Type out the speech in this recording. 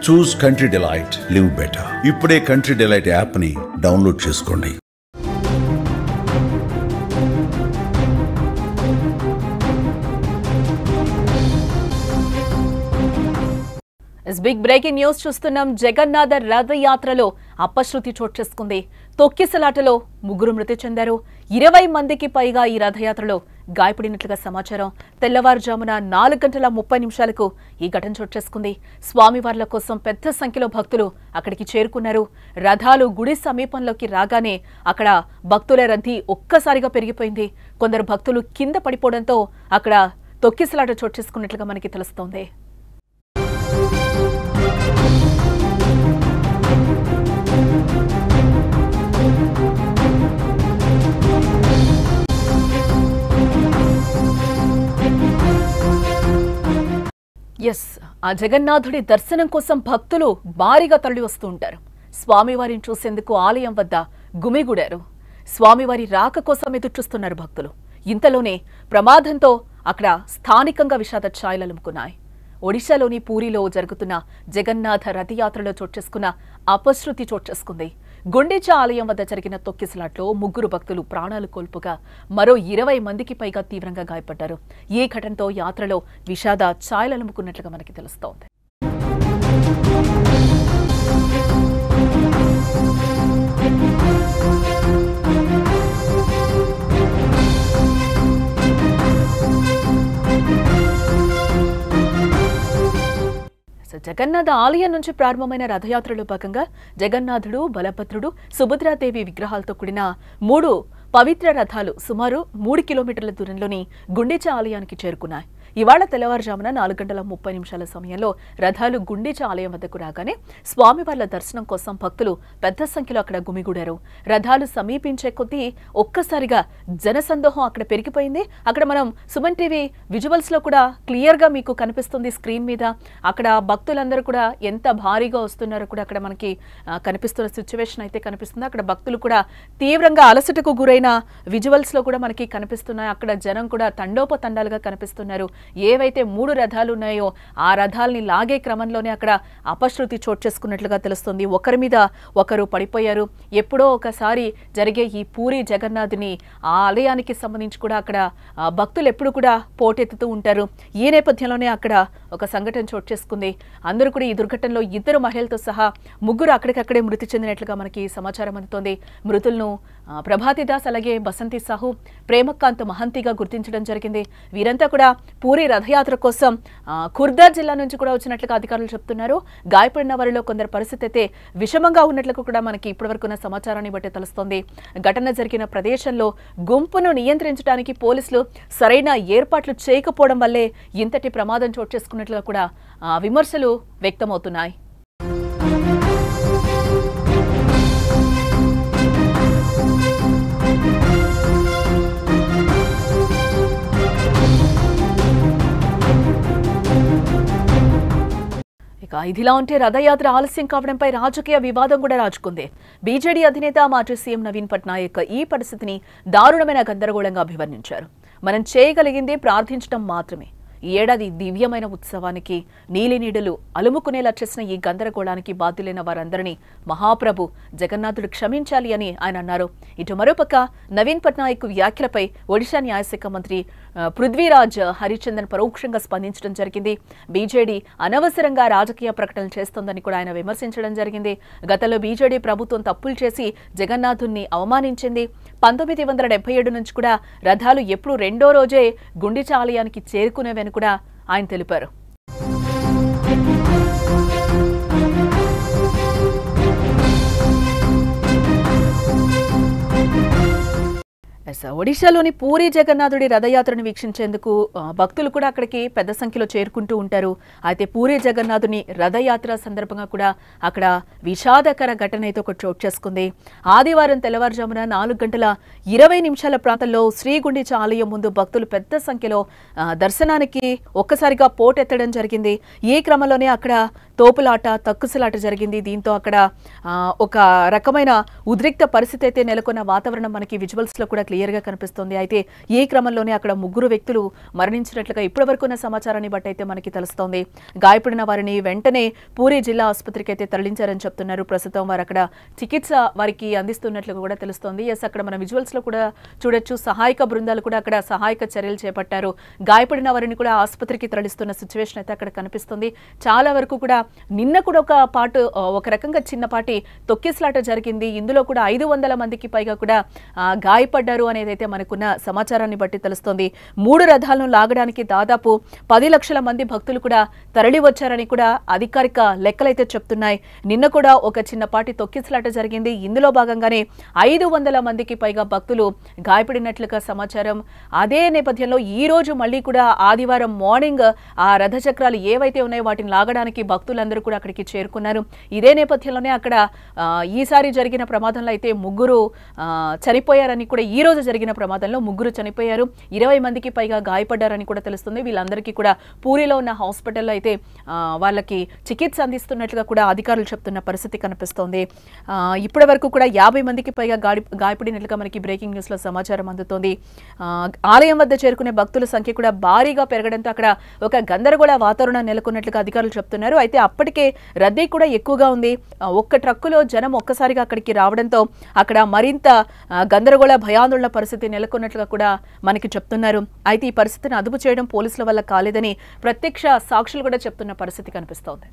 చూస్ country delight, live better. ఇప్పుడే country delight app ని download చేసుకోండి. బిగ్ బ్రేకింగ్ న్యూస్ చూస్తున్నాం. జగన్నాథ రథయాత్రలో అపశృతి చోటు చేసుకుంది. తొక్కిసలాటలో 3 మృతి చెందారు. 20 మందికి పైగా ఈ రథయాత్రలో గాయపడినట్లుగా సమాచారం. తెల్లవారుజామున 4:30 ఈ ఘటన చోటు చేసుకుంది. స్వామివార్ల కోసం పెద్ద సంఖ్యలో భక్తులు అక్కడికి చేరుకున్నారు. రథాలు గుడి సమీపంలోకి రాగానే అక్కడ భక్తుల రద్దీ ఒక్కసారిగా పెరిగిపోయింది. కొందరు భక్తులు కింద పడిపోవడంతో అక్కడ తొక్కిసలాట చోటు చేసుకున్నట్లుగా మనకి తెలుస్తోంది. ఆ జగన్నాథుడి దర్శనం కోసం భక్తులు భారీగా తరలి వస్తూ ఉంటారు. స్వామివారిని చూసేందుకు ఆలయం వద్ద గుమిగూడారు. స్వామివారి రాక కోసం ఎదురుచూస్తున్నారు భక్తులు. ఇంతలోనే ప్రమాదంతో అక్కడ స్థానికంగా విషాద ఛాయలు అలుముకున్నాయి. ఒడిశాలోని పూరిలో జరుగుతున్న జగన్నాథ రథయాత్రలో చోటు చేసుకున్న అపశృతి చోటు చేసుకుంది. గుండీచా ఆలయం వద్ద జరిగిన తొక్కిసలాట్లో 3 భక్తులు ప్రాణాలు కోల్పోగా మరో 20 మందికి పైగా తీవ్రంగా గాయపడ్డారు. ఈ ఘటనతో యాత్రలో విషాద ఛాయలు అలుముకున్నట్లుగా మనకి తెలుస్తోంది. జగన్నాథ ఆలయం నుంచి ప్రారంభమైన రథయాత్రలో భాగంగా జగన్నాథుడు, బలభద్రుడు, సుభద్రాదేవి విగ్రహాలతో కూడిన 3 పవిత్ర రథాలు సుమారు 3 కిలోమీటర్ల దూరంలోని గుండీచా ఆలయానికి చేరుకున్నాయి. ఇవాళ తెల్లవారుజామున 4:30 సమయంలో రథాలు గుండీచా ఆలయం వద్దకు రాగానే స్వామివార్ల దర్శనం కోసం భక్తులు పెద్ద సంఖ్యలో అక్కడ గుమిగూడారు. రథాలు సమీపించే కొద్దీ ఒక్కసారిగా జనసందోహం అక్కడ పెరిగిపోయింది. అక్కడ మనం సుమన్ టీవీ విజువల్స్ లో కూడా క్లియర్ గా మీకు కనిపిస్తుంది స్క్రీన్ మీద. అక్కడ భక్తులందరూ కూడా ఎంత భారీగా వస్తున్నారో కూడా అక్కడ మనకి కనిపిస్తున్న సిచ్యువేషన్ అయితే కనిపిస్తుంది. అక్కడ భక్తులు కూడా తీవ్రంగా అలసటకు గురైన విజువల్స్ లో కూడా మనకి కనిపిస్తున్నాయి. అక్కడ జనం కూడా తండోపతండాలుగా కనిపిస్తున్నారు. ఏవైతే 3 రథాలు ఉన్నాయో ఆ రథాలని లాగే క్రమంలోనే అక్కడ అపశృతి చోటు చేసుకున్నట్లుగా తెలుస్తుంది. ఒకరి మీద ఒకరు పడిపోయారు. ఎప్పుడో ఒకసారి జరిగే ఈ పూరి జగన్నాథుని ఆ ఆలయానికి సంబంధించి కూడా అక్కడ భక్తులు ఎప్పుడు కూడా పోటెత్తుతూ ఉంటారు. ఈ నేపథ్యంలోనే అక్కడ ఒక సంఘటన చోటు చేసుకుంది. అందరూ కూడా ఈ దుర్ఘటనలో 2 మహిళలతో సహా 3 అక్కడికక్కడే మృతి చెందినట్లుగా మనకి సమాచారం అందుతోంది. మృతులను ప్రభాతి దాస్, అలాగే బసంతి సాహు, ప్రేమకాంత్ మహంతిగా గుర్తించడం జరిగింది. వీరంతా కూడా పూరి రథయాత్ర కోసం ఖుర్దా జిల్లా నుంచి కూడా వచ్చినట్లుగా అధికారులు చెప్తున్నారు. గాయపడిన వారిలో కొందరు పరిస్థితి అయితే విషమంగా ఉన్నట్లు కూడా మనకి ఇప్పటివరకున్న సమాచారాన్ని బట్టి తెలుస్తోంది. ఘటన జరిగిన ప్రదేశంలో గుంపును నియంత్రించడానికి పోలీసులు సరైన ఏర్పాట్లు చేయకపోవడం వల్లే ఇంతటి ప్రమాదం చోటు చేసుకున్నట్లుగా కూడా విమర్శలు వ్యక్తమవుతున్నాయి. ఇదిలా ఉంటే రథయాత్ర ఆలస్యం కావడంపై రాజకీయ వివాదం కూడా రాజుకుంది. బీజేడీ అధినేత మాజీ సీఎం నవీన్ పట్నాయక్ ఈ పరిస్థితిని దారుణమైన గందరగోళంగా అభివర్ణించారు. మనం చేయగలిగింది ప్రార్థించడం మాత్రమే. ఈ ఏడాది దివ్యమైన ఉత్సవానికి నీలినీడలు అలుముకునేలా చేసిన ఈ గందరగోళానికి బాధ్యులైన వారందరినీ మహాప్రభు జగన్నాథుడు క్షమించాలి అని ఆయన అన్నారు. ఇటు మరోపక్క నవీన్ పట్నాయక్ వ్యాఖ్యలపై ఒడిశా న్యాయశాఖ మంత్రి పృథ్వీరాజ్ హరిచందన్ పరోక్షంగా స్పందించడం జరిగింది. బీజేడీ అనవసరంగా రాజకీయ ప్రకటనలు చేస్తోందని కూడా ఆయన విమర్శించడం జరిగింది. గతంలో బీజేడీ ప్రభుత్వం తప్పులు చేసి జగన్నాథుణ్ణి అవమానించింది. 1977 నుంచి కూడా రథాలు ఎప్పుడు 2వ రోజే గుండీచా ఆలయానికి చేరుకునేవని కూడా ఆయన తెలిపారు. ఒడిశాలోని పూరి జగన్నాథుడి రథయాత్రను వీక్షించేందుకు భక్తులు కూడా అక్కడికి పెద్ద సంఖ్యలో చేరుకుంటూ ఉంటారు. అయితే పూరి జగన్నాథుని రథయాత్ర సందర్భంగా కూడా అక్కడ విషాదకర ఘటన అయితే ఒకటి చోటు చేసుకుంది. ఆదివారం తెల్లవారుజామున 4:20 ప్రాంతంలో శ్రీ గుండీచా ఆలయం ముందు భక్తులు పెద్ద సంఖ్యలో దర్శనానికి ఒక్కసారిగా పోటెత్తడం జరిగింది. ఈ క్రమంలోనే అక్కడ తోపులాట తక్కుసలాట జరిగింది. దీంతో అక్కడ ఒక రకమైన ఉద్రిక్త పరిస్థితి అయితే నెలకొన్న వాతావరణం మనకి విజువల్స్ లో కూడా క్లియర్ గా కనిపిస్తుంది. అయితే ఈ క్రమంలోనే అక్కడ 3 వ్యక్తులు మరణించినట్లుగా ఇప్పటివరకున్న సమాచారాన్ని బట్టి అయితే మనకి తెలుస్తోంది. గాయపడిన వారిని వెంటనే పూరీ జిల్లా ఆసుపత్రికి అయితే తరలించారని చెప్తున్నారు. ప్రస్తుతం వారు అక్కడ చికిత్స వారికి అందిస్తున్నట్లుగా కూడా తెలుస్తోంది. అక్కడ మన విజువల్స్ లో కూడా చూడొచ్చు, సహాయక బృందాలు కూడా అక్కడ సహాయక చర్యలు చేపట్టారు. గాయపడిన వారిని కూడా ఆసుపత్రికి తరలిస్తున్న సిచ్యువేషన్ అయితే అక్కడ కనిపిస్తుంది. చాలా వరకు కూడా నిన్న కూడా ఒక రకంగా చిన్నపాటి తొక్కిసలాట జరిగింది. ఇందులో కూడా 500 మందికి పైగా కూడా గాయపడ్డారు అనేది అయితే మనకున్న సమాచారాన్ని బట్టి తెలుస్తోంది. 3 రథాలను లాగడానికి దాదాపు 10 లక్షల మంది భక్తులు కూడా తరలి వచ్చారని కూడా అధికారిక లెక్కలైతే చెప్తున్నాయి. నిన్న కూడా ఒక చిన్నపాటి తొక్కిసలాట జరిగింది. ఇందులో భాగంగానే 500 మందికి పైగా భక్తులు గాయపడినట్లుగా సమాచారం. అదే నేపథ్యంలో ఈ రోజు మళ్ళీ కూడా ఆదివారం మార్నింగ్ ఆ రథ చక్రాలు ఏవైతే ఉన్నాయో వాటిని లాగడానికి భక్తులందరూ కూడా అక్కడికి చేరుకున్నారు. ఇదే నేపథ్యంలోనే అక్కడ ఈసారి జరిగిన ప్రమాదంలో అయితే 3 చనిపోయారని కూడా, ఈ రోజు జరిగిన ప్రమాదంలో 3 చనిపోయారు, 20 మందికి పైగా గాయపడ్డారని కూడా తెలుస్తుంది. వీళ్ళందరికీ కూడా పూరిలో ఉన్న హాస్పిటల్లో అయితే వాళ్ళకి చికిత్స అందిస్తున్నట్లుగా కూడా అధికారులు చెప్తున్న పరిస్థితి కనిపిస్తోంది. ఇప్పటి వరకు కూడా 50 మందికి పైగా గాయపడినట్లుగా మనకి బ్రేకింగ్ న్యూస్ లో సమాచారం అందుతోంది. ఆలయం వద్ద చేరుకునే భక్తుల సంఖ్య కూడా భారీగా పెరగడంతో అక్కడ ఒక గందరగోళ వాతావరణం నెలకొన్నట్లుగా అధికారులు చెప్తున్నారు. అయితే అప్పటికే రద్దీ కూడా ఎక్కువగా ఉంది. ఒక్క ట్రక్కులో జనం ఒక్కసారిగా అక్కడికి రావడంతో అక్కడ మరింత గందరగోళ భయాందోళన పరిస్థితి నెలకొన్నట్లుగా కూడా మనకి చెప్తున్నారు. అయితే ఈ పరిస్థితిని అదుపు చేయడం పోలీసుల వల్ల కాలేదని ప్రత్యక్ష సాక్షులు కూడా చెప్తున్న పరిస్థితి కనిపిస్తోంది.